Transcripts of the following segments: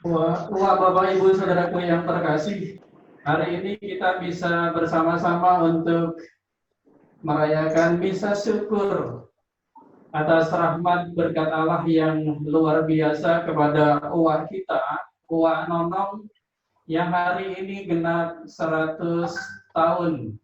Wah, Bapak Ibu Saudaraku yang terkasih, hari ini kita bisa bersama-sama untuk merayakan misa syukur atas rahmat berkat Allah yang luar biasa kepada uak kita, uak Nonong yang hari ini genap 100 tahun.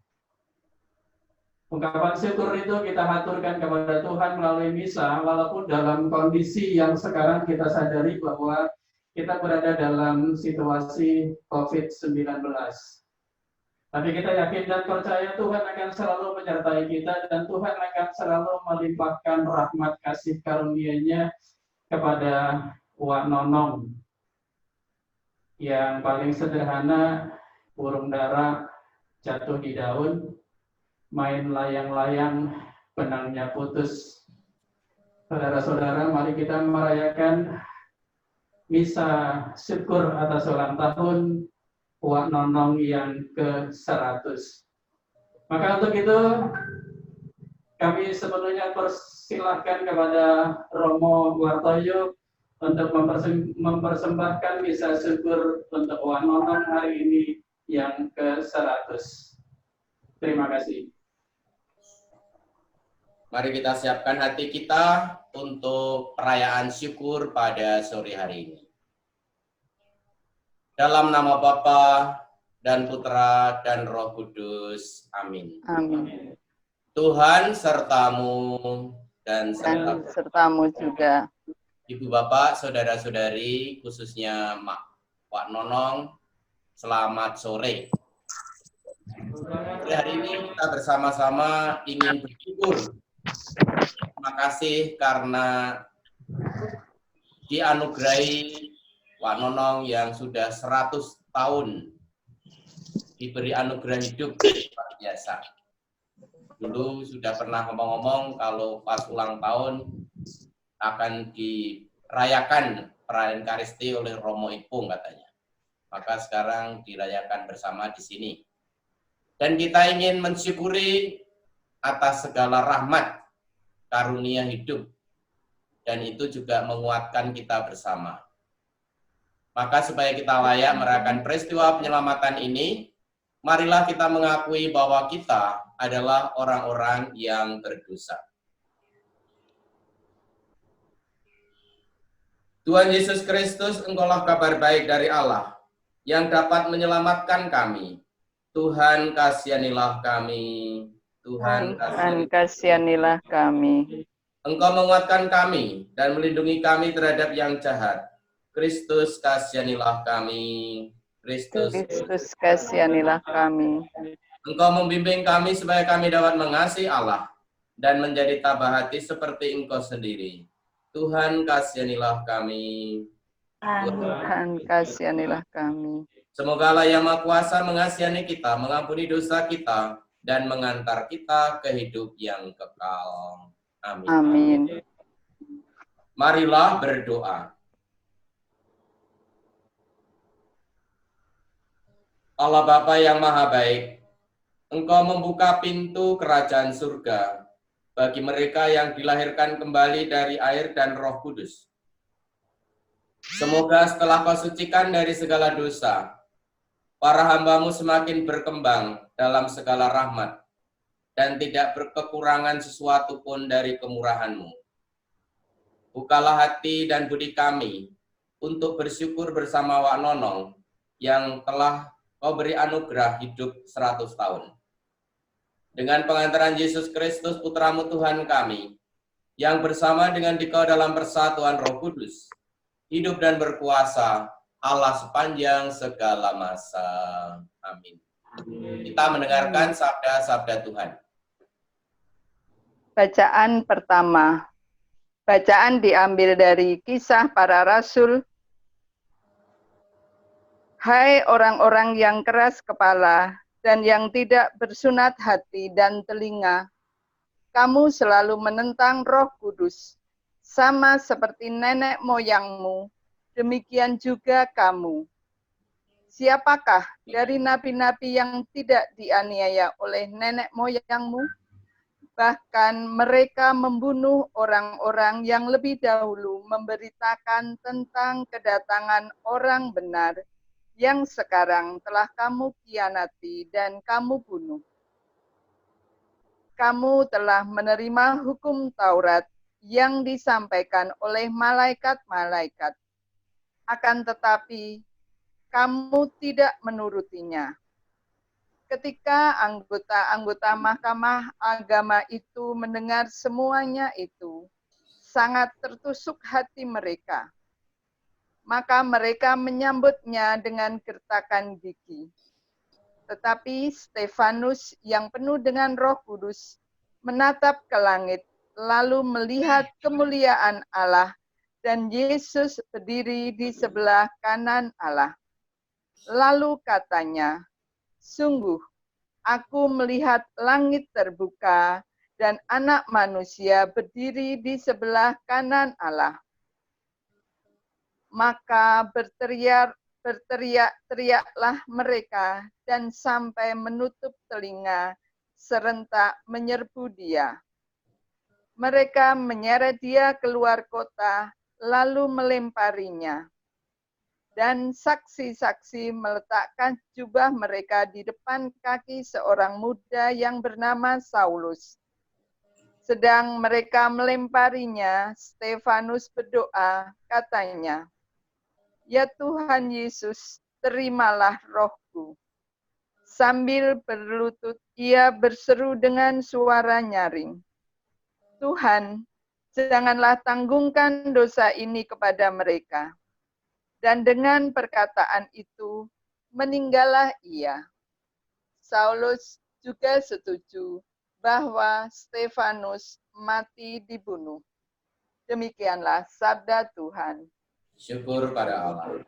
Ungkapan syukur itu kita haturkan kepada Tuhan melalui misa, walaupun dalam kondisi yang sekarang kita sadari bahwa kita berada dalam situasi COVID-19. Tapi kita yakin dan percaya Tuhan akan selalu menyertai kita dan Tuhan akan selalu melimpahkan rahmat kasih karunia-Nya kepada Wak Nonong yang paling sederhana, burung dara jatuh di daun, main layang-layang, benangnya putus. Saudara-saudara, mari kita merayakan misa syukur atas ulang tahun Wak Nonong yang ke-100. Maka untuk itu, kami sepenuhnya persilahkan kepada Romo Wartoyo untuk mempersembahkan misa syukur untuk Wak Nonong hari ini yang ke-100. Terima kasih. Mari kita siapkan hati kita untuk perayaan syukur pada sore hari ini. Dalam nama Bapa dan Putra dan Roh Kudus. Amin. Amin. Tuhan sertamu dan sertamu juga. Ibu Bapak, saudara-saudari, khususnya Wak Nonong, selamat sore. Hari ini kita bersama-sama ingin bersyukur. Terima kasih karena dianugerahi Wak Nonong yang sudah 100 tahun diberi anugerah hidup luar biasa. Dulu sudah pernah ngomong-ngomong kalau pas ulang tahun akan dirayakan perayaan Ekaristi oleh Romo Ipung katanya. Maka sekarang dirayakan bersama di sini. Dan kita ingin mensyukuri atas segala rahmat, karunia hidup, dan itu juga menguatkan kita bersama. Maka supaya kita layak merayakan peristiwa penyelamatan ini, marilah kita mengakui bahwa kita adalah orang-orang yang berdosa. Tuhan Yesus Kristus, Engkaulah kabar baik dari Allah, yang dapat menyelamatkan kami. Tuhan kasihanilah kami. Tuhan kasihanilah kami. Engkau menguatkan kami dan melindungi kami terhadap yang jahat. Kristus kasihanilah kami. Kristus kasihanilah kami. Engkau membimbing kami supaya kami dapat mengasihi Allah dan menjadi tabah hati seperti Engkau sendiri. Tuhan kasihanilah kami. Tuhan kasihanilah kami. Semoga Allah yang Maha Kuasa mengasihani kita, mengampuni dosa kita, dan mengantar kita ke hidup yang kekal. Amin. Amin. Marilah berdoa. Allah Bapa yang Maha Baik, Engkau membuka pintu kerajaan surga bagi mereka yang dilahirkan kembali dari air dan Roh Kudus. Semoga setelah Kau sucikan dari segala dosa, para hamba-Mu semakin berkembang dalam segala rahmat dan tidak berkekurangan sesuatu pun dari kemurahan-Mu. Bukalah hati dan budi kami untuk bersyukur bersama Wak Nonong yang telah Kau beri anugerah hidup 100 tahun. Dengan pengantaran Yesus Kristus, Putra-Mu Tuhan kami, yang bersama dengan Dikau dalam persatuan Roh Kudus, hidup dan berkuasa Allah sepanjang segala masa. Amin. Kita mendengarkan sabda-sabda Tuhan. Bacaan pertama. Bacaan diambil dari Kisah Para Rasul. Hai orang-orang yang keras kepala dan yang tidak bersunat hati dan telinga, kamu selalu menentang Roh Kudus, sama seperti nenek moyangmu, demikian juga kamu. Siapakah dari nabi-nabi yang tidak dianiaya oleh nenek moyangmu? Bahkan mereka membunuh orang-orang yang lebih dahulu memberitakan tentang kedatangan orang benar yang sekarang telah kamu khianati dan kamu bunuh. Kamu telah menerima hukum Taurat yang disampaikan oleh malaikat-malaikat. Akan tetapi, kamu tidak menurutinya. Ketika anggota-anggota Mahkamah Agama itu mendengar semuanya itu, sangat tertusuk hati mereka. Maka mereka menyambutnya dengan gertakan gigi. Tetapi Stefanus yang penuh dengan Roh Kudus menatap ke langit, lalu melihat kemuliaan Allah dan Yesus berdiri di sebelah kanan Allah. Lalu katanya, "Sungguh, aku melihat langit terbuka dan Anak Manusia berdiri di sebelah kanan Allah." Maka berteriak-teriaklah mereka dan sampai menutup telinga serentak menyerbu dia. Mereka menyeret dia keluar kota lalu melemparinya. Dan saksi-saksi meletakkan jubah mereka di depan kaki seorang muda yang bernama Saulus. Sedang mereka melemparinya, Stefanus berdoa, katanya, "Ya Tuhan Yesus, terimalah rohku." Sambil berlutut, ia berseru dengan suara nyaring, "Tuhan, janganlah tanggungkan dosa ini kepada mereka." Dan dengan perkataan itu, meninggallah ia. Saulus juga setuju bahwa Stefanus mati dibunuh. Demikianlah sabda Tuhan. Syukur pada Allah.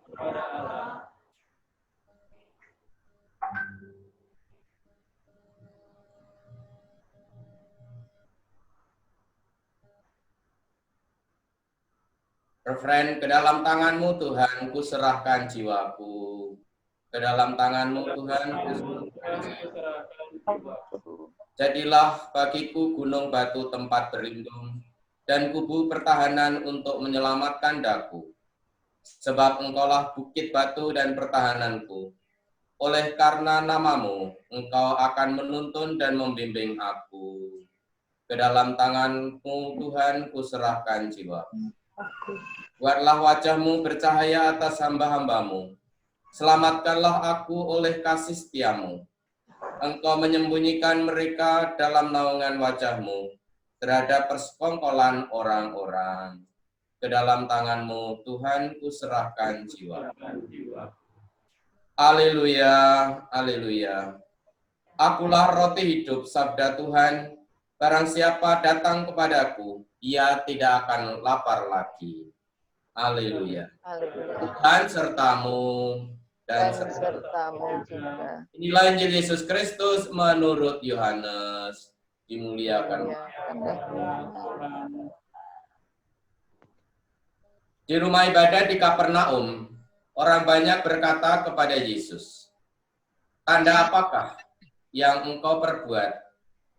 Refrain, ke dalam tangan-Mu Tuhan, ku serahkan jiwaku. Ke dalam tangan-Mu Tuhan, ku serahkan jiwaku. Jadilah bagiku gunung batu tempat berlindung, dan kubu pertahanan untuk menyelamatkan daku. Sebab Engkaulah bukit batu dan pertahananku. Oleh karena nama-Mu, Engkau akan menuntun dan membimbing aku. Ke dalam tangan-Mu Tuhan, ku serahkan jiwaku. Buatlah wajah-Mu bercahaya atas hamba-hamba-Mu. Selamatkanlah aku oleh kasih setia-Mu. Engkau menyembunyikan mereka dalam naungan wajah-Mu terhadap persekongkolan orang-orang. Ke dalam tangan-Mu Tuhan ku serahkan jiwa. Haleluya, haleluya. Akulah roti hidup, sabda Tuhan. Barang siapa datang kepadaku, ia tidak akan lapar lagi. Haleluya. Tuhan sertamu dan sertamu juga. Inilah Injil Yesus Kristus menurut Yohanes. Dimuliakan. Di rumah ibadah di Kapernaum, orang banyak berkata kepada Yesus, "Tanda apakah yang Engkau perbuat,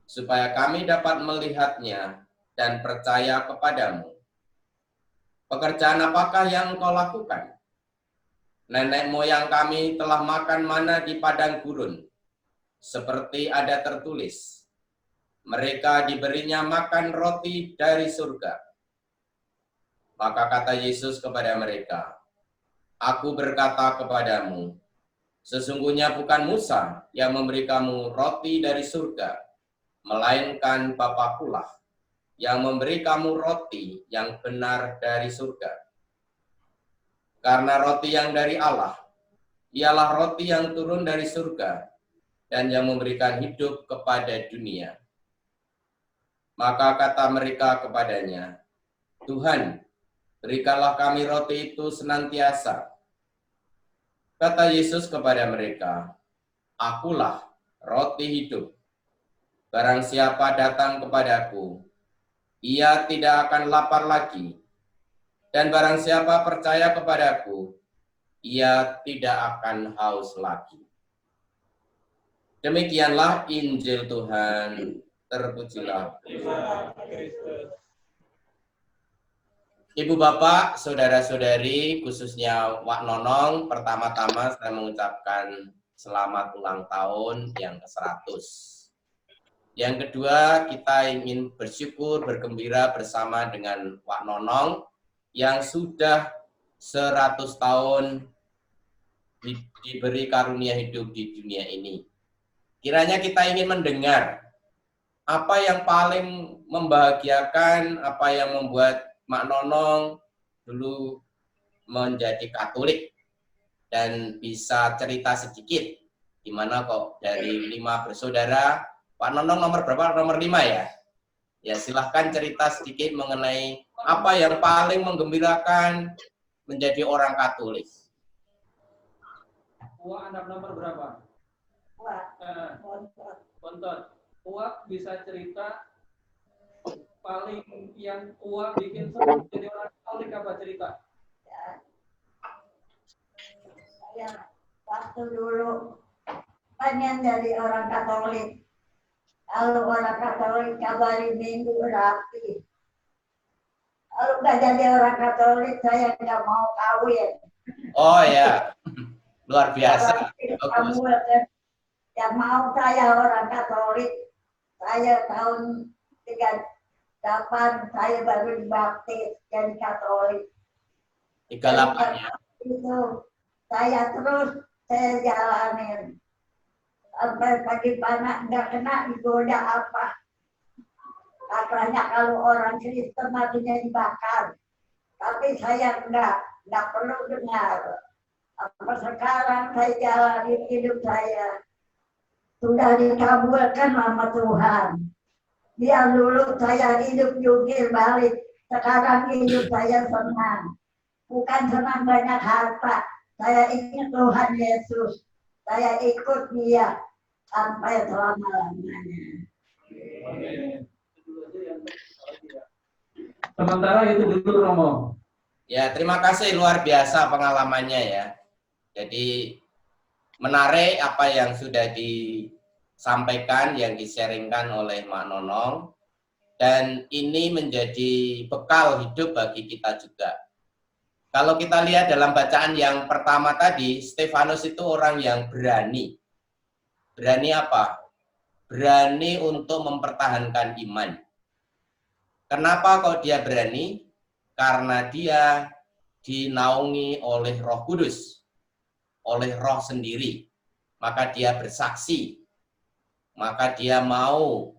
supaya kami dapat melihatnya dan percaya kepadamu? Pekerjaan apakah yang Engkau lakukan? Nenek moyang kami telah makan mana di padang gurun, seperti ada tertulis, mereka diberinya makan roti dari surga." Maka kata Yesus kepada mereka, "Aku berkata kepadamu, sesungguhnya bukan Musa yang memberi kamu roti dari surga, melainkan Bapa-Kulah yang memberi kamu roti yang benar dari surga. Karena roti yang dari Allah, ialah roti yang turun dari surga dan yang memberikan hidup kepada dunia." Maka kata mereka kepadanya, "Tuhan, berikanlah kami roti itu senantiasa." Kata Yesus kepada mereka, "Akulah roti hidup. Barang siapa datang kepadaku, ia tidak akan lapar lagi. Dan barang siapa percaya kepadaku, ia tidak akan haus lagi." Demikianlah Injil Tuhan. Terpujilah. Ibu Bapak, saudara-saudari, khususnya Wak Nonong, pertama-tama saya mengucapkan selamat ulang tahun yang ke-100. Yang kedua, kita ingin bersyukur, bergembira bersama dengan Wak Nonong yang sudah 100 tahun diberi karunia hidup di dunia ini. Kiranya kita ingin mendengar apa yang paling membahagiakan, apa yang membuat Mak Nonong dulu menjadi Katolik dan bisa cerita sedikit gimana kok dari 5 bersaudara, Pak Nonong nomor berapa? Nomor 5 ya? Ya silahkan cerita sedikit mengenai apa yang paling menggembirakan menjadi orang Katolik. Uak anak nomor berapa? Bontot. Uak bisa cerita paling yang Uak bikin senang jadi orang Katolik apa cerita? Ya, waktu dulu pengen jadi orang Katolik. Kalau orang Katolik kabari minggu rapi. Kalau nggak jadi orang Katolik, saya nggak mau kawin. Oh ya, luar biasa. Kamu yang mau saya orang Katolik. Saya tahun 38 saya baru dibaptis jadi Katolik. 38 ya. Itu saya terus saya jalanin sampai pagi panas nggak kena digoda apa. Katanya kalau orang Kristen matinya dibakar, tapi saya nggak perlu dengar. Apa sekarang saya jalani hidup saya sudah dikabulkan sama Tuhan. Dia dulu saya hidup jungkir balik, sekarang hidup saya senang. Bukan senang banyak harta, saya ingat Tuhan Yesus, saya ikut Dia sampai selama-lamanya. Sementara itu dulu Romo. Ya, terima kasih luar biasa pengalamannya ya. Jadi menarik apa yang sudah disampaikan, yang di-sharingkan oleh Mak Nonong. Dan ini menjadi bekal hidup bagi kita juga. Kalau kita lihat dalam bacaan yang pertama tadi, Stefanus itu orang yang berani. Berani apa? Berani untuk mempertahankan iman. Kenapa kok dia berani? Karena dia dinaungi oleh Roh Kudus, oleh Roh sendiri. Maka dia bersaksi. Maka dia mau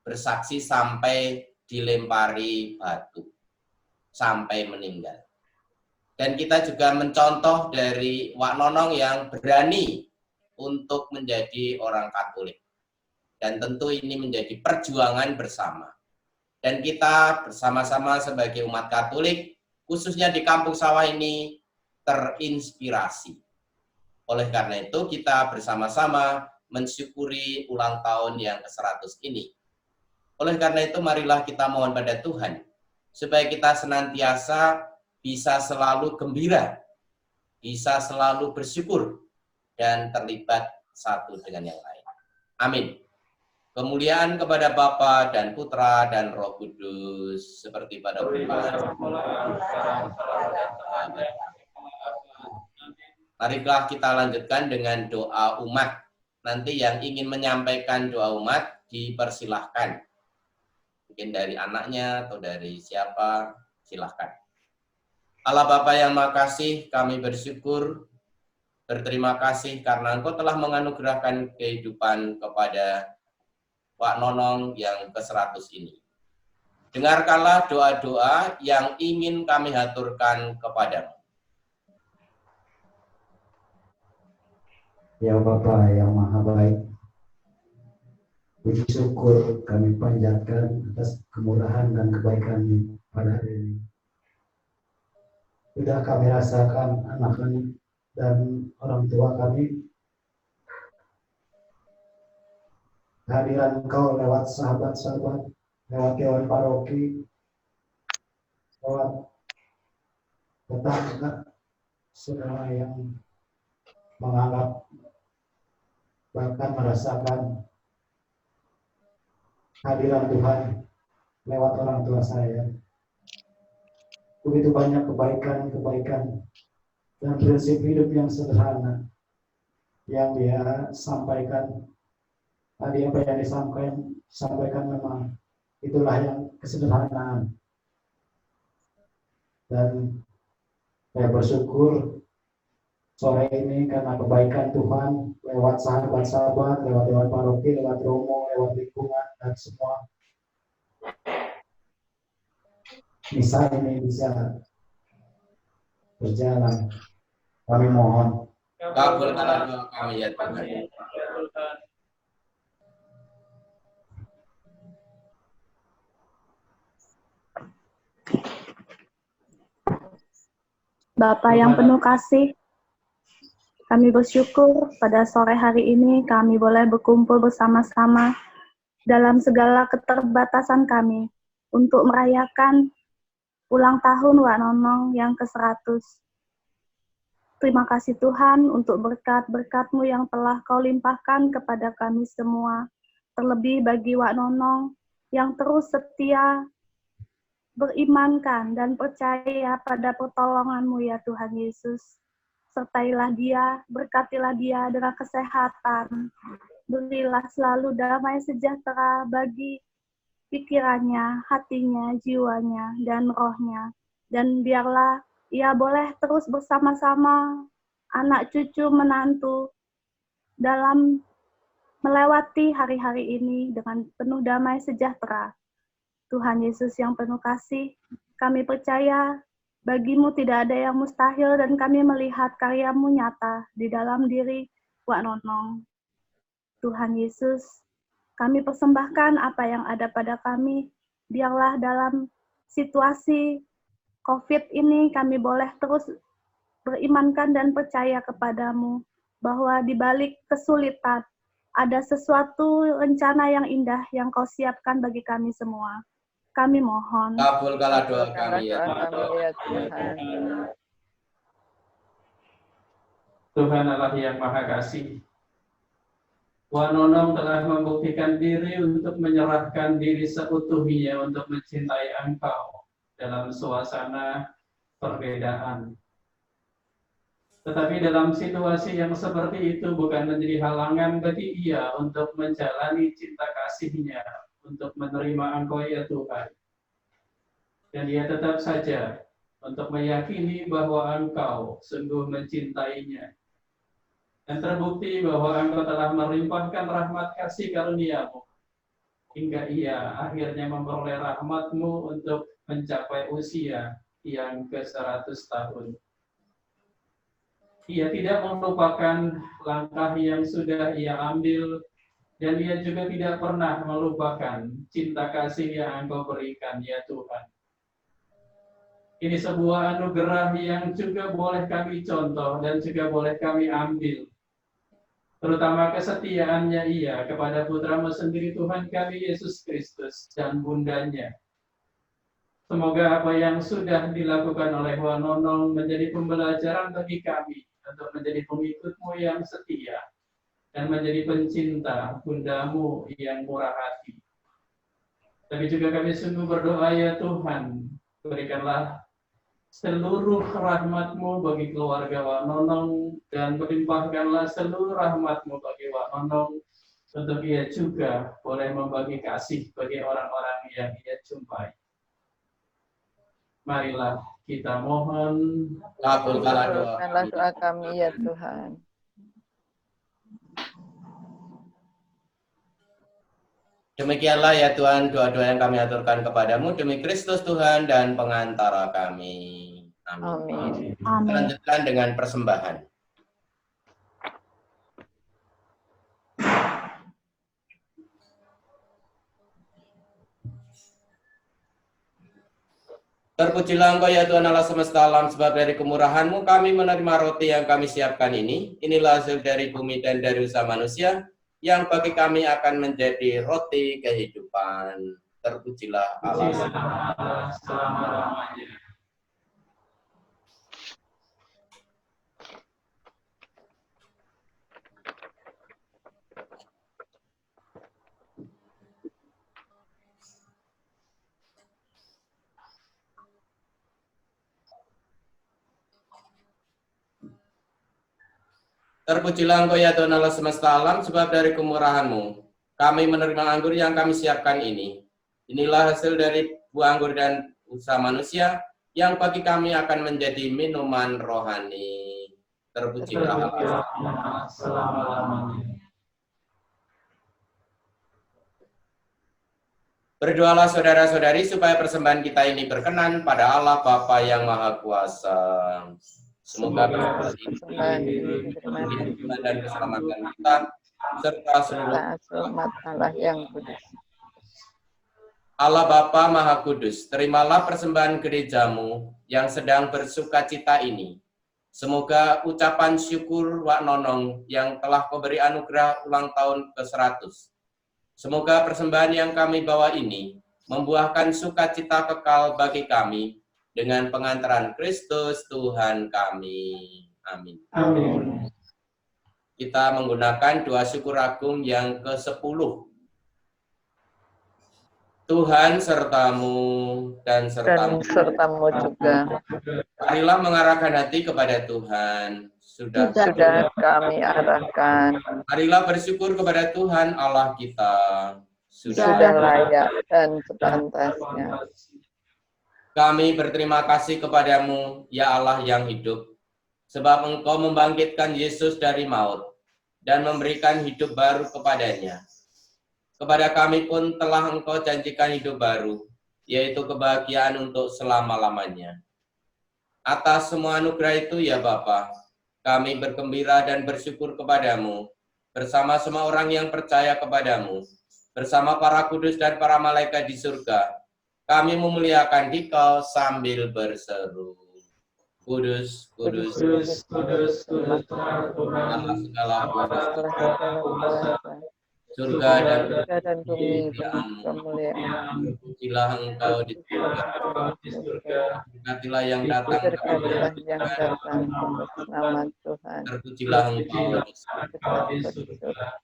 bersaksi sampai dilempari batu. Sampai meninggal. Dan kita juga mencontoh dari Wak Nonong yang berani untuk menjadi orang Katolik. Dan tentu ini menjadi perjuangan bersama. Dan kita bersama-sama sebagai umat Katolik, khususnya di Kampung Sawah ini, terinspirasi. Oleh karena itu, kita bersama-sama mensyukuri ulang tahun yang ke-100 ini. Oleh karena itu, marilah kita mohon pada Tuhan, supaya kita senantiasa bisa selalu gembira, bisa selalu bersyukur, dan terlibat satu dengan yang lain. Amin. Kemuliaan kepada Bapa dan Putra dan Roh Kudus, seperti pada Marilah kita lanjutkan dengan doa umat. Nanti yang ingin menyampaikan doa umat, dipersilahkan. Mungkin dari anaknya atau dari siapa, silahkan. Allah Bapa yang Maha Kasih, kami bersyukur, berterima kasih karena Engkau telah menganugerahkan kehidupan kepada Wak Nonong yang ke-100 ini. Dengarkanlah doa-doa yang ingin kami haturkan kepadamu. Ya Bapa yang Maha Baik, puji syukur kami panjatkan atas kemurahan dan kebaikan-Mu pada hari ini. Sudah kami rasakan anak-anak dan orang tua kami kehadiran Engkau lewat sahabat-sahabat, lewat dewan paroki, lewat tetangga, saudara yang menganggap bahkan merasakan hadiran Tuhan lewat orang tua saya. Begitu banyak kebaikan-kebaikan dan prinsip hidup yang sederhana yang dia sampaikan. Tadi apa yang disampaikan memang itulah yang kesederhanaan. Dan saya bersyukur sore ini karena kebaikan Tuhan lewat sahabat-sahabat, lewat dewan paroki, lewat romo, lewat lingkungan dan semua misa ini bisa berjalan. Kami mohon. Kabulkanlah doa kami ya Tuhan. Bapa yang penuh kasih, kami bersyukur pada sore hari ini kami boleh berkumpul bersama-sama dalam segala keterbatasan kami untuk merayakan ulang tahun Wak Nonong yang ke-100. Terima kasih Tuhan untuk berkat-berkat-Mu yang telah Kau limpahkan kepada kami semua, terlebih bagi Wak Nonong yang terus setia berimankan dan percaya pada pertolongan-Mu ya Tuhan Yesus. Sertailah dia, berkatilah dia dengan kesehatan. Berilah selalu damai sejahtera bagi pikirannya, hatinya, jiwanya, dan rohnya. Dan biarlah ia boleh terus bersama-sama anak cucu menantu dalam melewati hari-hari ini dengan penuh damai sejahtera. Tuhan Yesus yang penuh kasih, kami percaya bagimu tidak ada yang mustahil dan kami melihat karyamu nyata di dalam diri Wak Nonong. Tuhan Yesus, kami persembahkan apa yang ada pada kami, biarlah dalam situasi COVID ini kami boleh terus berimankan dan percaya kepadamu, bahwa di balik kesulitan ada sesuatu rencana yang indah yang kau siapkan bagi kami semua. Kami mohon. Kabulkanlah doa kami ya Doa Tuhan. kami ya Tuhan. Tuhan Allah yang Maha Kasih, Wak Nonong telah membuktikan diri untuk menyerahkan diri seutuhnya untuk mencintai Engkau dalam suasana perbedaan. Tetapi dalam situasi yang seperti itu bukan menjadi halangan bagi ia untuk menjalani cinta kasih-Nya, untuk menerima Engkau ya Tuhan. Dan ia tetap saja untuk meyakini bahwa Engkau sungguh mencintainya. Dan terbukti bahwa Engkau telah melimpahkan rahmat kasih karunia-Mu, hingga ia akhirnya memperoleh rahmat-Mu untuk mencapai usia yang ke-100 tahun. Ia tidak melupakan langkah yang sudah ia ambil, dan ia juga tidak pernah melupakan cinta kasih yang Engkau berikan, ya Tuhan. Ini sebuah anugerah yang juga boleh kami contoh dan juga boleh kami ambil. Terutama kesetiaannya ia kepada putra-Mu sendiri Tuhan kami Yesus Kristus dan bundanya. Semoga apa yang sudah dilakukan oleh Wak Nonong menjadi pembelajaran bagi kami untuk menjadi pengikut-Mu yang setia dan menjadi pencinta bunda-Mu yang murah hati. Tapi juga kami sungguh berdoa ya Tuhan, berikanlah seluruh rahmat-Mu bagi keluarga Wak Nonong, dan berlimpahkanlah seluruh rahmat-Mu bagi Wak Nonong, untuk ia juga boleh membagi kasih bagi orang-orang yang ia jumpai. Marilah kita mohon. Kabulkanlah doa Kabulkanlah kami. doa kami ya Tuhan. Demikianlah ya Tuhan doa-doa yang kami aturkan kepadamu demi Kristus Tuhan dan pengantara kami. Amin. Amin. Kita Amin. lanjutkan dengan persembahan. Terpujilah Engkau ya Tuhan Allah semesta alam, sebab dari kemurahan-Mu kami menerima roti yang kami siapkan ini. Inilah hasil dari bumi dan dari usaha manusia, yang bagi kami akan menjadi roti kehidupan. Terpujilah Allah. Selama-lamanya. Terpujilah Engkau ya Tuhan Allah semesta alam, sebab dari kemurahan-Mu kami menerima anggur yang kami siapkan ini. Inilah hasil dari buah anggur dan usaha manusia yang bagi kami akan menjadi minuman rohani. Terpujilah Allah selama-lamanya. Berdoalah saudara-saudari supaya persembahan kita ini berkenan pada Allah Bapa yang Maha Kuasa. Semoga persembahan ini diterima dan keselamatan kita serta seluruh umat Allah yang kudus. Allah Bapa Maha Kudus, terimalah persembahan gerejamu yang sedang bersukacita ini. Semoga ucapan syukur Wak Nonong yang telah memberi anugerah ulang tahun ke-100. Semoga persembahan yang kami bawa ini membuahkan sukacita kekal bagi kami dengan pengantaran Kristus Tuhan kami. Amin. Amin. Kita menggunakan doa syukur agung yang ke-10. Tuhan sertamu dan sertamu juga. Marilah mengarahkan hati kepada Tuhan. Sudah kami arahkan. Marilah bersyukur kepada Tuhan Allah kita. Sudah layak dan sepantasnya. Kami berterima kasih kepadamu, ya Allah yang hidup, sebab Engkau membangkitkan Yesus dari maut dan memberikan hidup baru kepadanya. Kepada kami pun telah Engkau janjikan hidup baru, yaitu kebahagiaan untuk selama-lamanya. Atas semua anugerah itu ya Bapa, kami bergembira dan bersyukur kepadamu, bersama semua orang yang percaya kepadamu, bersama para kudus dan para malaikat di surga. Kami memuliakan Dikau sambil berseru. Kudus, kudus, Kudus, kudus, kudus, Tuhan, Allah segala kuasa, surga dan bumi kemuliaan. Terpujilah Engkau di surga. Berkatilah yang datang nama Tuhan. Terpujilah Engkau di surga.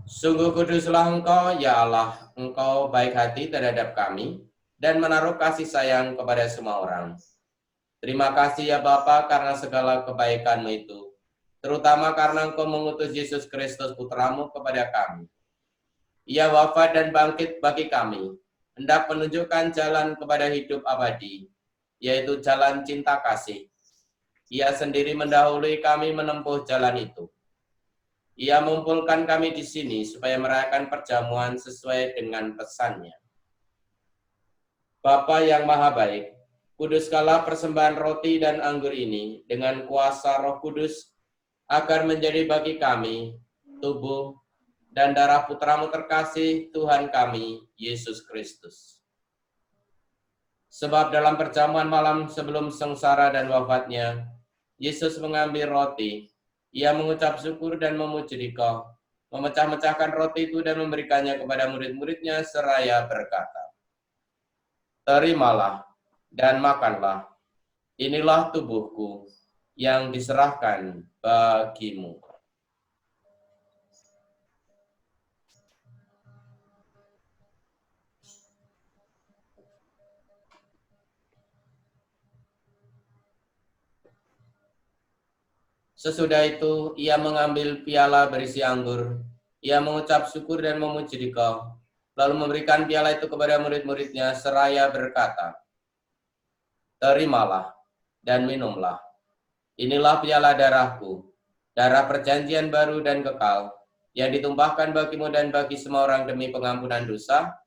Sungguh kuduslah Engkau, ya Allah, Engkau baik hati terhadap kami dan menaruh kasih sayang kepada semua orang. Terima kasih ya Bapa karena segala kebaikan-Mu itu, terutama karena Engkau mengutus Yesus Kristus Putra-Mu kepada kami. Ia wafat dan bangkit bagi kami, hendak menunjukkan jalan kepada hidup abadi, yaitu jalan cinta kasih. Ia sendiri mendahului kami menempuh jalan itu. Ia mengumpulkan kami di sini supaya merayakan perjamuan sesuai dengan pesannya. Bapa yang Maha Baik, kuduskanlah persembahan roti dan anggur ini dengan kuasa Roh Kudus, agar menjadi bagi kami tubuh dan darah Putra-Mu terkasih Tuhan kami, Yesus Kristus. Sebab dalam perjamuan malam sebelum sengsara dan wafatnya, Yesus mengambil roti, Ia mengucap syukur dan memuji Dikau, memecah-mecahkan roti itu dan memberikannya kepada murid-muridnya seraya berkata, "Terimalah dan makanlah, inilah tubuhku yang diserahkan bagimu." Sesudah itu, ia mengambil piala berisi anggur. Ia mengucap syukur dan memuji Dikau, lalu memberikan piala itu kepada murid-muridnya seraya berkata, "Terimalah dan minumlah. Inilah piala darahku, darah perjanjian baru dan kekal, yang ditumpahkan bagimu dan bagi semua orang demi pengampunan dosa.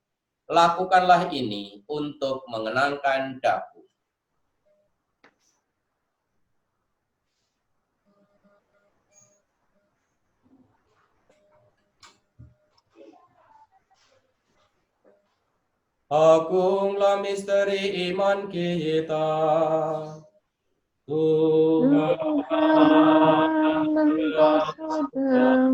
Lakukanlah ini untuk mengenangkan daku." Agunglah misteri iman kita. Tuhan Engkau sudah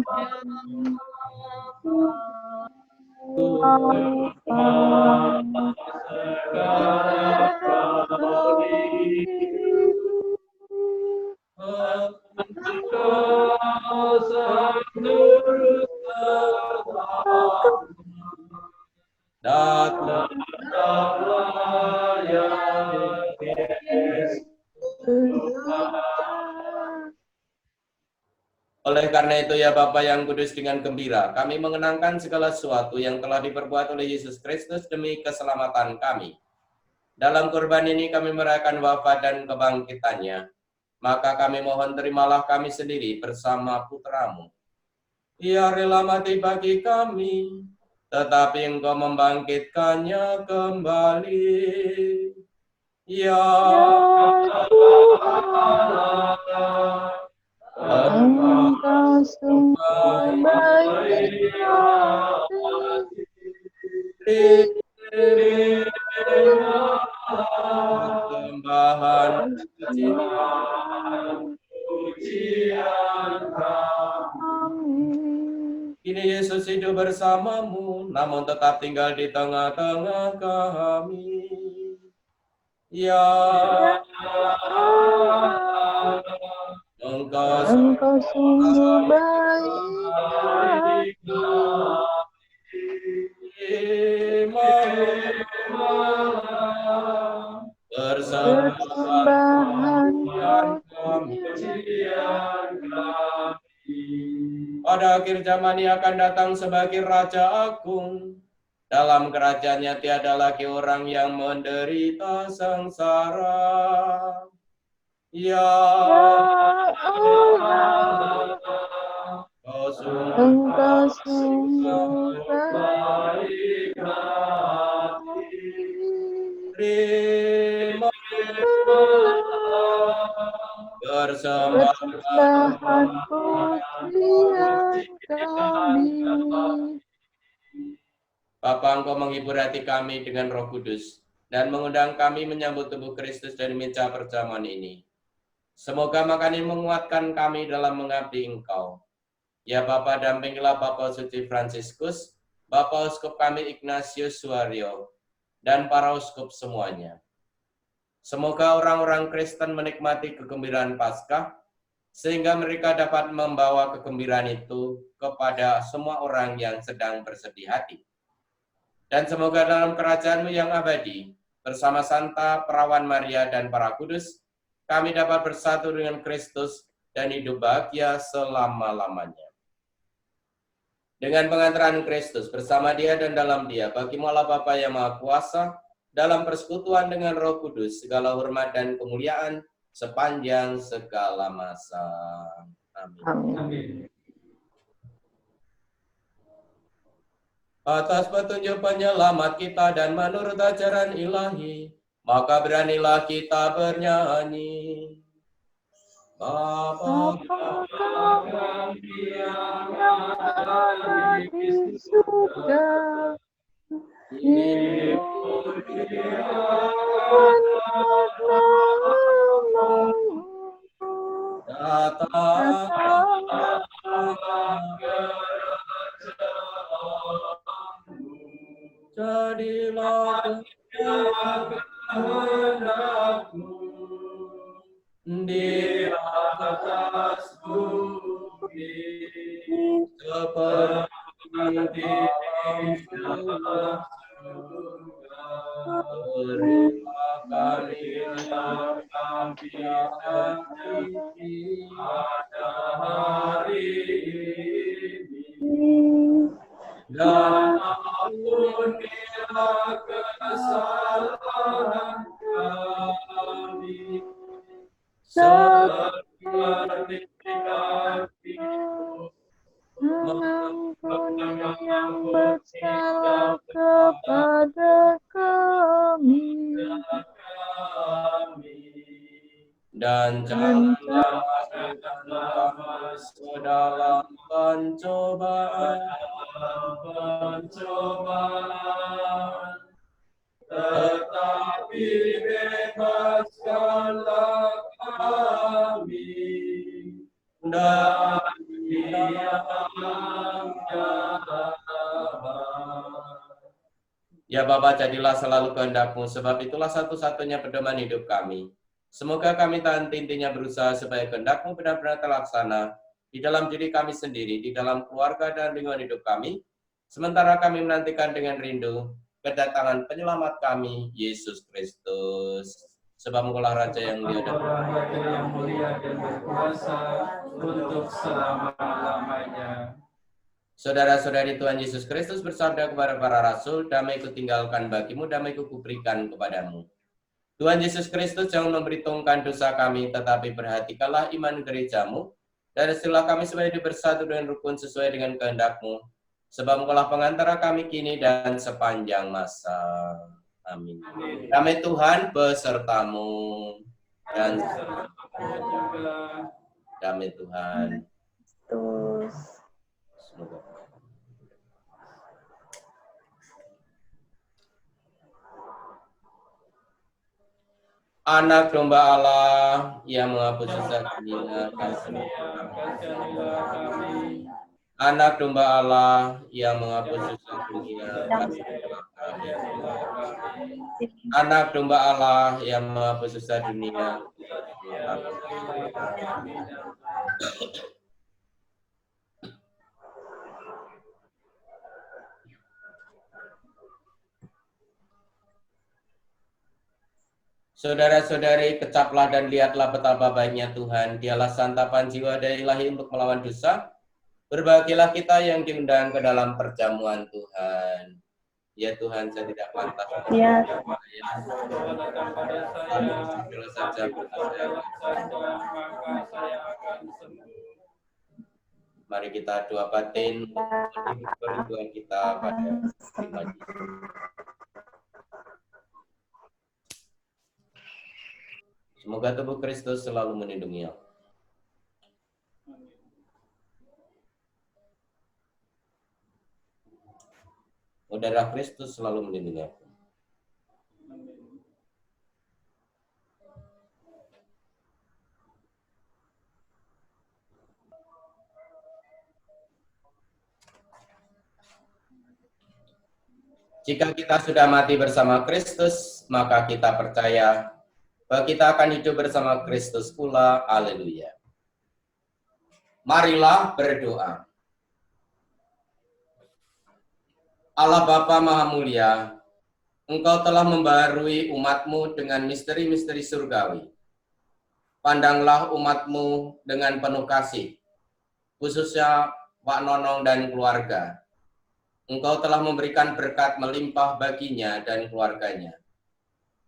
karena itu ya Bapa yang kudus, dengan gembira kami mengenangkan segala sesuatu yang telah diperbuat oleh Yesus Kristus demi keselamatan kami. Dalam kurban ini kami merayakan wafat dan kebangkitannya. Maka kami mohon terimalah kami sendiri bersama putra-Mu. Ia rela mati bagi kami, tetapi Engkau membangkitkannya kembali. Ya Engkau sungguh baik persembahan kini Yesus hidup bersamamu, namun tetap tinggal di tengah-tengah kami. Ya Engkau sungguh baik persembahan kami. Pada akhir zaman Ia akan datang sebagai Raja Agung. Dalam kerajaannya tiada lagi orang yang menderita sengsara. Ya Allah, Engkau sungguh baik terima persembahan pujian kami. Bapa, Engkau menghibur hati kami dengan Roh Kudus dan mengundang kami menyambut tubuh Kristus dari meja perjamuan ini. Semoga makan ini menguatkan kami dalam mengabdi Engkau. Ya Bapa, dampingilah Bapak Suci Fransiskus, Bapak Uskup kami Ignatius Suaryo, dan para uskup semuanya. Semoga orang-orang Kristen menikmati kegembiraan Paskah, sehingga mereka dapat membawa kegembiraan itu kepada semua orang yang sedang bersedih hati. Dan semoga dalam kerajaan-Mu yang abadi, bersama Santa Perawan Maria dan para kudus, kami dapat bersatu dengan Kristus dan hidup bahagia selama-lamanya. Dengan pengantaran Kristus bersama Dia dan dalam Dia, bagi-Mu Allah Bapa yang Maha Kuasa, dalam persekutuan dengan Roh Kudus, segala hormat dan kemuliaan sepanjang segala masa. Amin. Amin. Atas petunjuk penyelamat kita dan menurut ajaran ilahi, maka beranilah kita bernyanyi. Bapa kami yang ada di surga, dimuliakan namamu, datanglah jadilah kehendak-Mu di atas bumi seperti di dalam surga. Berilah kami rezeki pada hari ini, dan ampunilah kesalahan kami, seperti kami mengampuni yang bersalah kepada kami, dan janganlah masuk dalam pencobaan, tetapi bebaskanlah kami dari yang jahat. Ya Bapa, jadilah selalu kehendak-Mu, sebab itulah satu-satunya pedoman hidup kami. Semoga kami tak henti-hentinya berusaha supaya kehendak-Mu benar-benar terlaksana di dalam diri kami sendiri, di dalam keluarga dan lingkungan hidup kami, sementara kami menantikan dengan rindu kedatangan penyelamat kami, Yesus Kristus. sebab Engkaulah Raja yang mulia dan Raja yang mulia dan berkuasa untuk selama-lamanya. Saudara-saudari Tuhan Yesus Kristus bersabda kepada para rasul, damai-Ku tinggalkan bagimu, damai-Ku kuberikan kepadamu. Tuhan Yesus Kristus jangan memperhitungkan dosa kami, tetapi perhatikanlah iman gerejamu, dan istilah kami sebagai bersatu dengan rukun sesuai dengan kehendak-Mu, sebab Engkaulah pengantara kami kini dan sepanjang masa. Amin. Damai Tuhan besertamu, dan damai Tuhan. Terus. Semoga. Anak domba Allah yang menghapus dosa dunia, kasihanilah kami. Anak domba Allah yang menghapus dosa dunia, kasihanilah kami. Anak domba Allah yang menghapus dosa dunia, saudara-saudari, kecaplah dan lihatlah betapa baiknya Tuhan. Dialah santapan jiwa dari ilahi untuk melawan dosa. Berbahagialah kita yang diundang ke dalam perjamuan Tuhan. Ya Tuhan, saya tidak pantas. Ya. Kalau saja mari kita doa batin kerinduan kita pada Tuhan. Semoga tubuh Kristus selalu melindungi aku. Darah Kristus selalu melindungi aku. Jika kita sudah mati bersama Kristus, maka kita percaya bahwa kita akan hidup bersama Kristus pula. Haleluya. Marilah berdoa. Allah Bapa Maha Mulia, Engkau telah membaharui umat-Mu dengan misteri-misteri surgawi. Pandanglah umat-Mu dengan penuh kasih, khususnya Pak Nonong dan keluarga. Engkau telah memberikan berkat melimpah baginya dan keluarganya.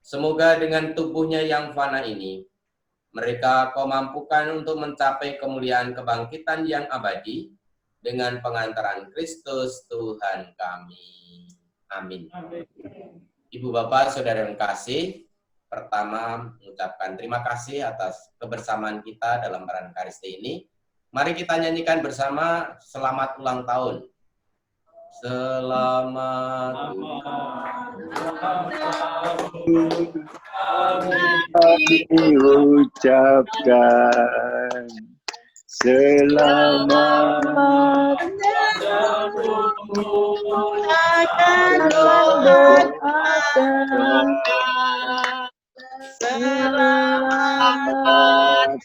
Semoga dengan tubuhnya yang fana ini, mereka Kau mampukan untuk mencapai kemuliaan kebangkitan yang abadi, dengan pengantaran Kristus Tuhan kami. Amin. Ibu Bapak, Saudara yang kasih, pertama mengucapkan terima kasih atas kebersamaan kita dalam peran Ekaristi ini. Mari kita nyanyikan bersama selamat ulang tahun. Selamat ulang tahun. Kami ucapkan selamat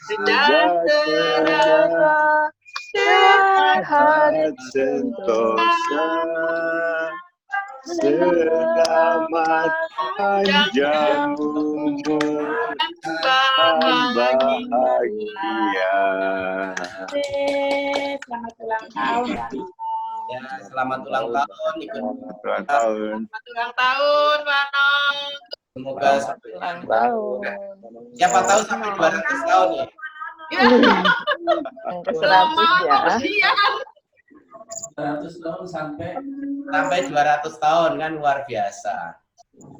sejahtera, sehat sentosa, selamat panjang umur dan bahagia. Selamat ulang tahun. Ya, selamat ulang tahun. Ulang tahun. Selamat ulang tahun, Manong. Semoga Ulang tahun. siapa tahu sampai 200 tahun ya. Yang ke-100 ya. Usian. 100 tahun sampai 200 tahun kan luar biasa.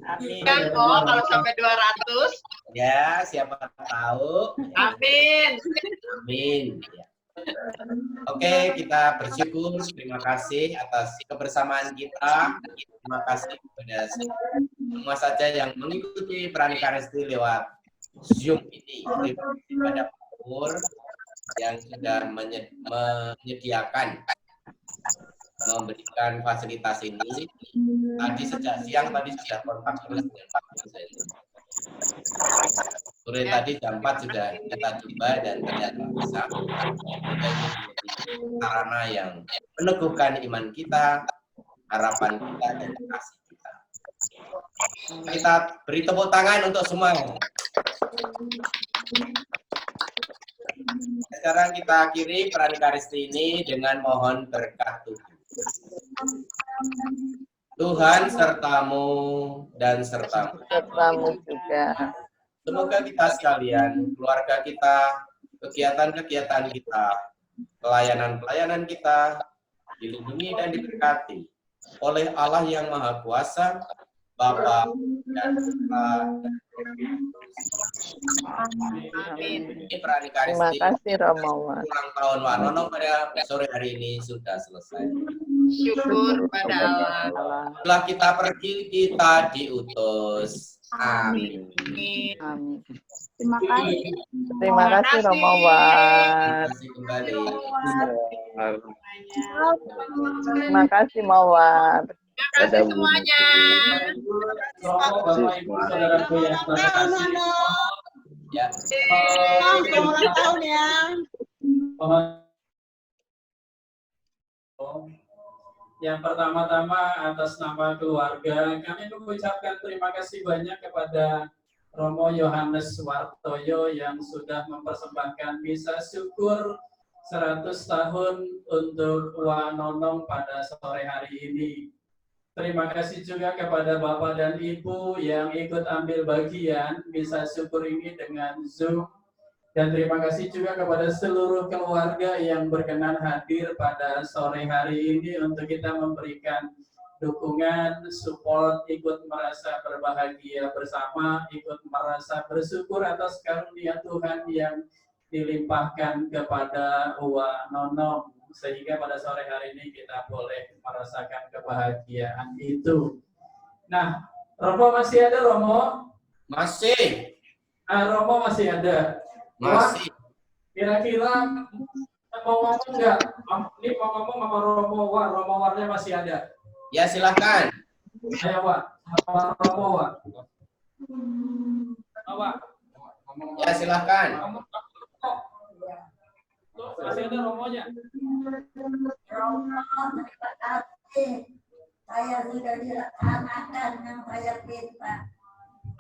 Amin. Kan kalau sampai 200. Ya, siapa tahu. Amin. Amin. Ya. Oke, kita bersyukur. Terima kasih atas kebersamaan kita. Terima kasih kepada semua saja yang mengikuti peran Ekaristi lewat Zoom ini. Terima kasih kepada Pak Pur yang sudah menyediakan memberikan fasilitas ini. Tadi sejak siang tadi sudah kontak terus dengan Pak Pur. Sore tadi jam 4 sudah kita coba dan ternyata bisa. Sarana yang meneguhkan iman kita, harapan kita, dan kasih kita. Kita beri tepuk tangan untuk semua. Sekarang kita akhiri Pranikaristi ini dengan mohon berkah Tuhan. Tuhan sertamu dan sertamu. Sertamu juga. Semoga kita sekalian, keluarga kita, kegiatan-kegiatan kita, pelayanan-pelayanan kita dilindungi dan diberkati oleh Allah yang Maha Kuasa, Bapa dan Putra dan Roh Kudus. Ini Pranikaristi. Terima kasih Romo. Ulang tahun Wanono pada sore hari ini sudah selesai. Syukur pada Allah. Setelah kita pergi, kita diutus. Amin. Amin. Terima kasih. Terima kasih Romo War. Terima kasih kembali. Terima kasih Mawar. Terima kasih semuanya. Romo, Bapak, Ibu, saudaraku yang terkasih. Ya. Selamat ulang tahun ya. Yang pertama-tama atas nama keluarga kami mengucapkan terima kasih banyak kepada Romo Yohanes Wartoyo yang sudah mempersembahkan misa syukur 100 tahun untuk Wanonong pada sore hari ini. Terima kasih juga kepada Bapak dan Ibu yang ikut ambil bagian misa syukur ini dengan Zoom. Dan terima kasih juga kepada seluruh keluarga yang berkenan hadir pada sore hari ini untuk kita memberikan dukungan, support, ikut merasa berbahagia bersama, ikut merasa bersyukur atas karunia Tuhan yang dilimpahkan kepada Wanonong. Sehingga pada sore hari ini kita boleh merasakan kebahagiaan itu. Nah, Romo masih ada, Romo? Masih. Romo masih ada. Masih. Kira-kira mau ngomong nggak? Ini mau ngomong sama Romo War. Romo Warnya masih ada. Ya, silakan. Ayo, Wak. Sama Romo War. Wak. Ya, silakan. Masih ada Romonya. Romo, terima kasih. Saya sudah dilaksanakan yang saya minta.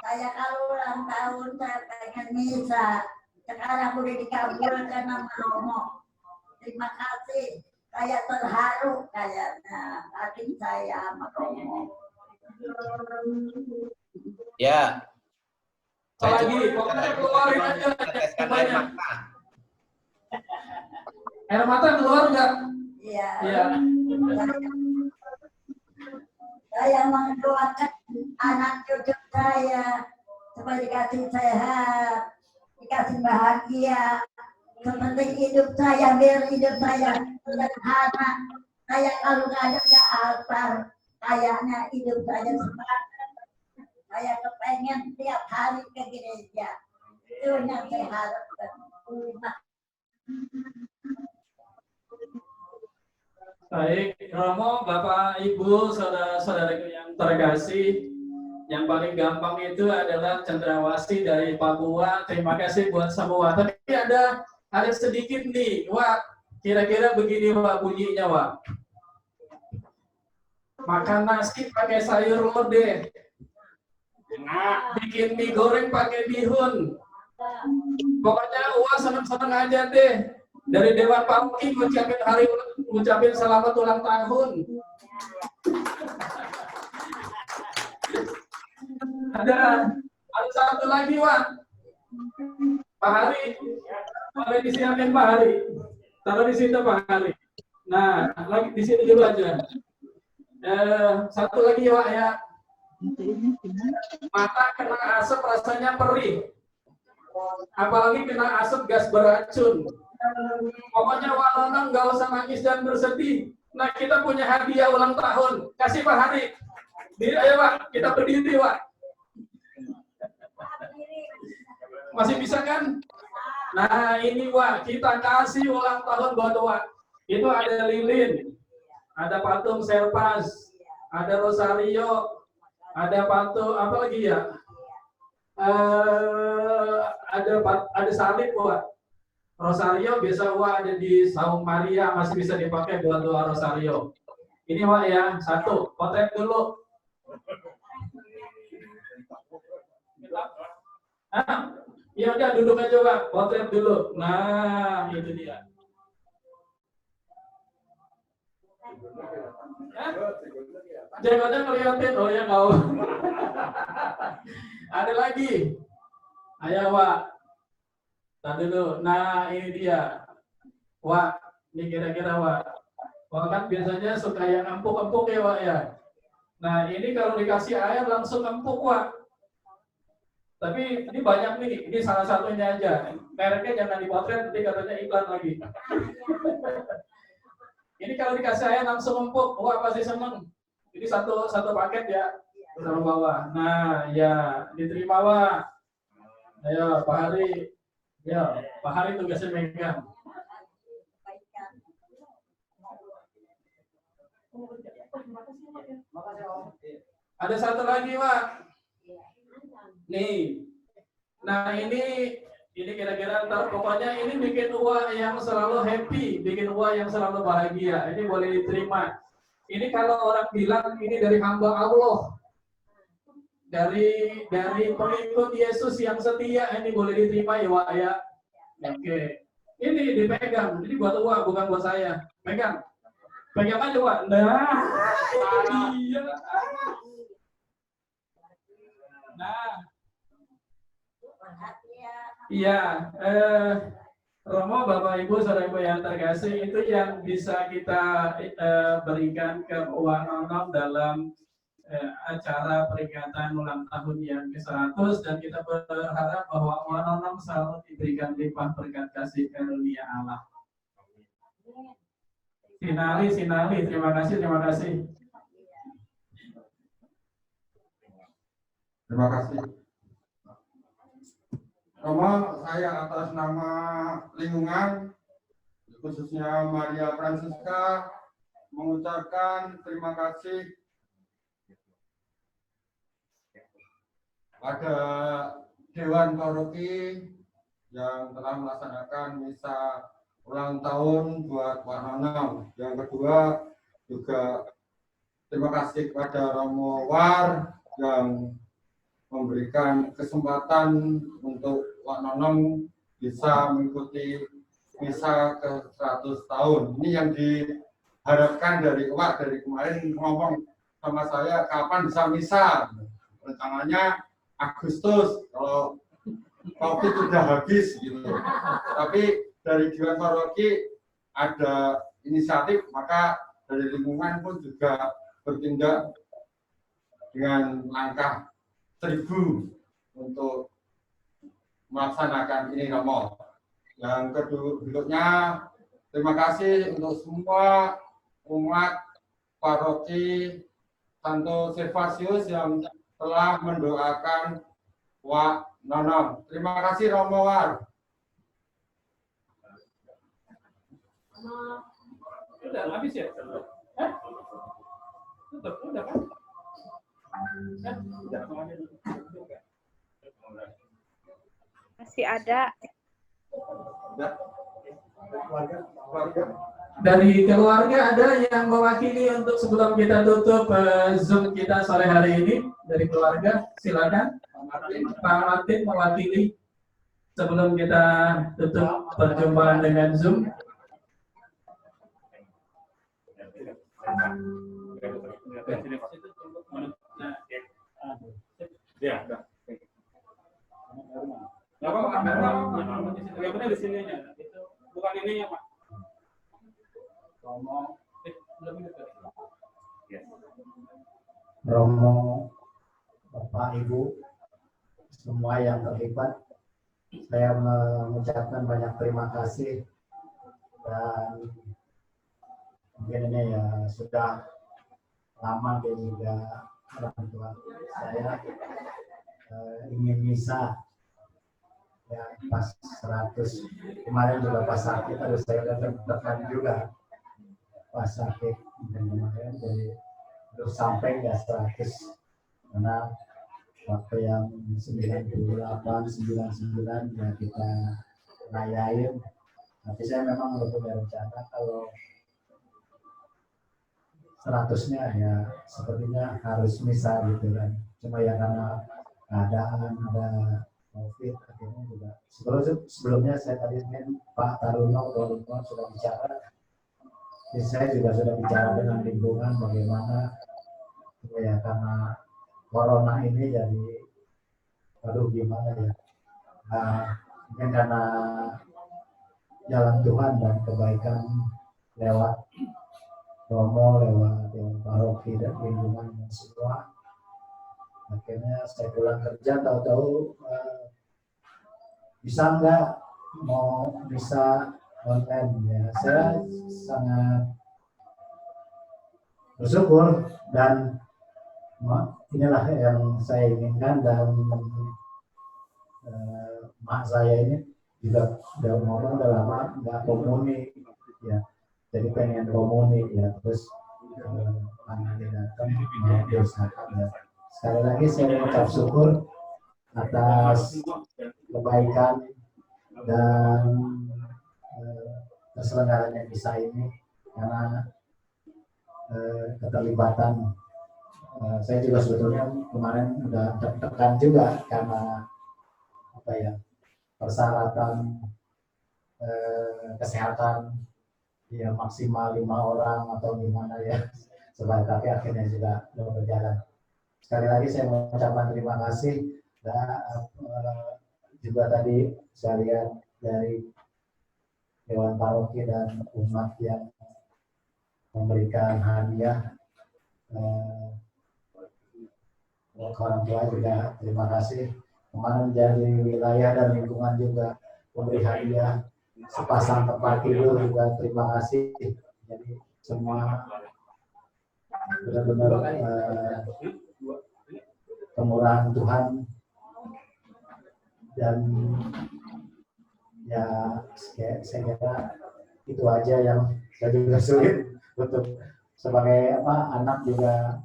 Saya kalau ulang tahun saya pengen misa. Sekarang udah dikabulkan sama Romo. Terima kasih. Saya terharu kayaknya hati saya sama Romo. Ya. Lagi, pokoknya keluarin aja. Teteskan air mata. Air mata keluar nggak? Iya. Iya. Saya mendoakan anak cucu saya supaya dikasih sehat, dikasih bahagia. Seperti hidup saya, biar hidup saya sederhana. Saya kalau nggak ada ke altar, kayaknya hidup saya semangat. Saya kepengen tiap hari ke gereja. Itu yang saya harapkan. Baik, Romo, Bapak, Ibu, saudara-saudaraku yang terkasih, yang paling gampang itu adalah cendrawasih dari Papua. Terima kasih buat semua. Tapi ada sedikit nih, Wak. Kira-kira begini, Wak, bunyinya, Wak. Makan nasi pakai sayur lodeh. Nah, bikin mie goreng pakai bihun. Pokoknya Wak seneng-seneng aja deh. Dari Dewan Pamki ngucapin selamat ulang tahun. Ada satu lagi, Wak. Pak Hari, boleh disiapin Pak Hari. Taruh di situ Pak Hari. Nah, lagi di sini dulu aja. Satu lagi, Wak, ya. Mata kena asap rasanya perih. Apalagi kena asap gas beracun. Pokoknya Wanonong nggak usah nangis dan bersedih. Nah, kita punya hadiah ulang tahun. Kasih Pak Hari. Ayo, Pak, kita berdiri, Pak. Masih bisa kan? Nah, ini, Wak, kita kasih ulang tahun buat Wak. Itu ada lilin, ada patung Serpas, ada Rosario, ada patung apa lagi ya? Ada salib, Wak. Rosario biasa Wak ada di Saung Maria, masih bisa dipakai buat doa Rosario. Ini, Wak, ya, satu, potret dulu. Ah, ya udah duduk aja Pak, potret dulu. Nah, itu dia. Jenggotnya ngeliatin, oh ya kau. Ada lagi. Ayo Wak. Tadi dulu. Nah ini dia. Wak, ini kira-kira Wak. Wak kan biasanya suka yang empuk-empuk ya Wak ya. Nah ini kalau dikasih air langsung empuk Wak. Tapi ini banyak nih, ini salah satunya aja. Mereknya jangan dipotret, nanti katanya iklan lagi. Ini kalau dikasih air langsung empuk, Wak pasti seneng. Ini satu paket ya, sama bawah. Nah, ya diterima Wak. Ayo Pak Hari, ya Pak Hari tugasnya megang. Ada satu lagi Wak. Nih, nah ini kira-kira pokoknya ini bikin Wak yang selalu happy, bikin Wak yang selalu bahagia. Ini boleh diterima. Ini kalau orang bilang ini dari hamba Allah, dari pengikut Yesus yang setia, ini boleh diterima ya Wak ya. Oke, ini dipegang, ini buat Wak bukan buat saya. Pegang aja Wak. Nah, iya. Nah, iya. Romo, Bapak Ibu, Saudara Ibu yang terkasih, itu yang bisa kita berikan ke Wak Nonom dalam acara peringatan ulang tahun yang ke-100, dan kita berharap bahwa Wak Nonom selalu diberikan limpah berkat kasih karunia Allah. Sinali, terima kasih. Terima kasih. Romo, saya atas nama lingkungan, khususnya Maria Francisca, mengucapkan terima kasih pada Dewan Paroki yang telah melaksanakan misa ulang tahun buat Wak Nonom. Yang kedua juga terima kasih kepada Romo War yang memberikan kesempatan untuk Wak Nonom bisa mengikuti misa ke-100 tahun. Ini yang diharapkan dari Wak dari kemarin ngomong sama saya kapan bisa misa. Rencananya Agustus kalau COVID sudah habis gitu. Tapi dari Dewan Paroki ada inisiatif, maka dari lingkungan pun juga bertindak dengan langkah 1000 untuk melaksanakan ini Romo. Yang berikutnya, terima kasih untuk semua umat paroki Santo Servasius yang telah mendoakan Wak Nonom. Terima kasih Romo War. Udah habis ya? Udah kan? Masih ada. Dari keluarga ada yang mewakili untuk sebelum kita tutup Zoom kita sore hari ini dari keluarga, silakan Pak Martin mewakili sebelum kita tutup perjumpaan dengan Zoom. Ya, apa di sini aja. Itu bukan ininya, Pak. Romo, Bapak, Ibu, semua yang terlibat, saya mengucapkan banyak terima kasih, dan mungkin ini ya sudah lama dan juga orang tua saya ingin misa ya pas 100 kemarin juga pas sakit, terus saya deg-degan juga pas sakit kemarin, jadi terus sampai nggak 100 karena waktu yang 98, 99 ya kita rayain. Tapi saya memang belum punya rencana kalau 100-nya ya sepertinya harus misa gitu kan. Cuma ya karena keadaan ada COVID akhirnya juga sebelumnya saya tadi dengan Pak Taruno sudah bicara. Jadi saya juga sudah bicara dengan lingkungan bagaimana ya karena corona ini jadi aduh gimana ya. Mungkin karena jalan Tuhan dan kebaikan lewat Romo, lewat paroki dan lingkungan dan semua. Akhirnya saya pulang kerja tahu-tahu bisa nggak bisa online ya. Saya sangat bersyukur dan inilah yang saya inginkan dan mak saya ini juga udah ngomong udah lama nggak komuni ya, jadi pengen komuni ya, terus karena dia datang diusahakan ya. Sekali lagi saya mengucap syukur atas kebaikan dan terselenggaranya misa ini karena keterlibatan saya juga sebetulnya kemarin udah tertekan juga karena apa ya persyaratan kesehatan ya maksimal 5 orang atau gimana ya supaya tapi akhirnya juga berjalan. Sekali lagi saya mengucapkan terima kasih dan juga tadi saya lihat dari Dewan Paroki dan umat yang memberikan hadiah orang tua juga terima kasih. Kemarin dari wilayah dan lingkungan juga memberi hadiah sepasang tempat tidur juga terima kasih. Jadi semua benar-benar kemurahan Tuhan dan ya saya kira itu aja yang saya juga sulit untuk sebagai anak juga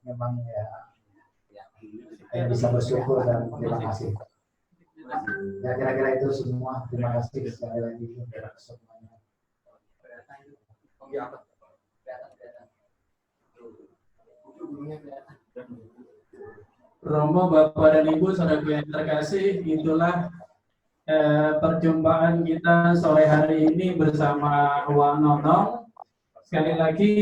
memang ya bisa bersyukur dan terima kasih. Ya kira-kira itu semua. Terima kasih sekali lagi untuk semuanya. Romo, Bapak dan Ibu, saudaraku yang terkasih, itulah perjumpaan kita sore hari ini bersama Wak Nonong. Sekali lagi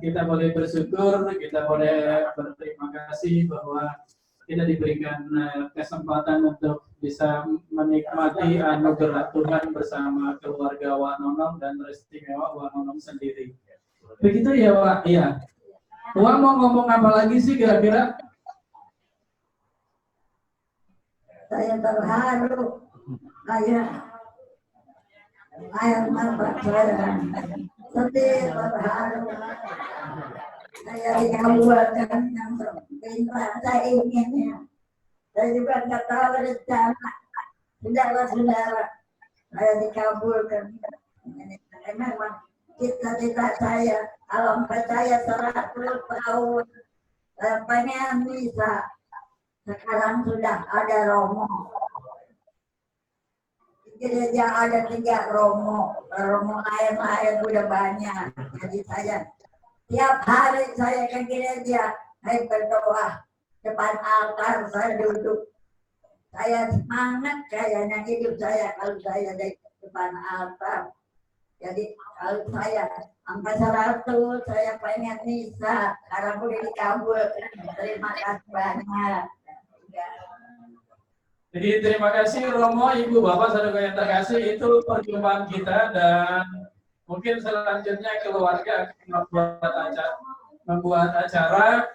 kita boleh bersyukur, kita boleh berterima kasih bahwa kita diberikan kesempatan untuk bisa menikmati anugerah Tuhan bersama keluarga Wak Nonong dan teristimewa Wak Nonong sendiri. Begitu ya Wak? Iya. Wak mau ngomong apa lagi sih kira-kira? Saya terharu kayak bapak saya sedih terharu saya dikabulkan yang perintah saya inginnya. Saya juga nggak tahu rencana saudara-saudara saya dikabulkan. Memang cita-cita saya alam percaya 100 tahun saya pengen bisa. Sekarang sudah ada Romo. Di gereja ada 3 Romo. Romo lain-lain udah banyak. Jadi saya tiap hari saya ke gereja, saya berdoa depan altar, saya duduk. Saya semangat kayaknya hidup saya kalau saya di depan altar. Jadi kalau saya sampai 100, saya pengen misa. Sekarang udah dikabulkan. Terima kasih banyak. Jadi terima kasih Romo, Ibu, Bapak, saudara yang terkasih, itu perjumpaan kita dan mungkin selanjutnya keluarga akan membuat acara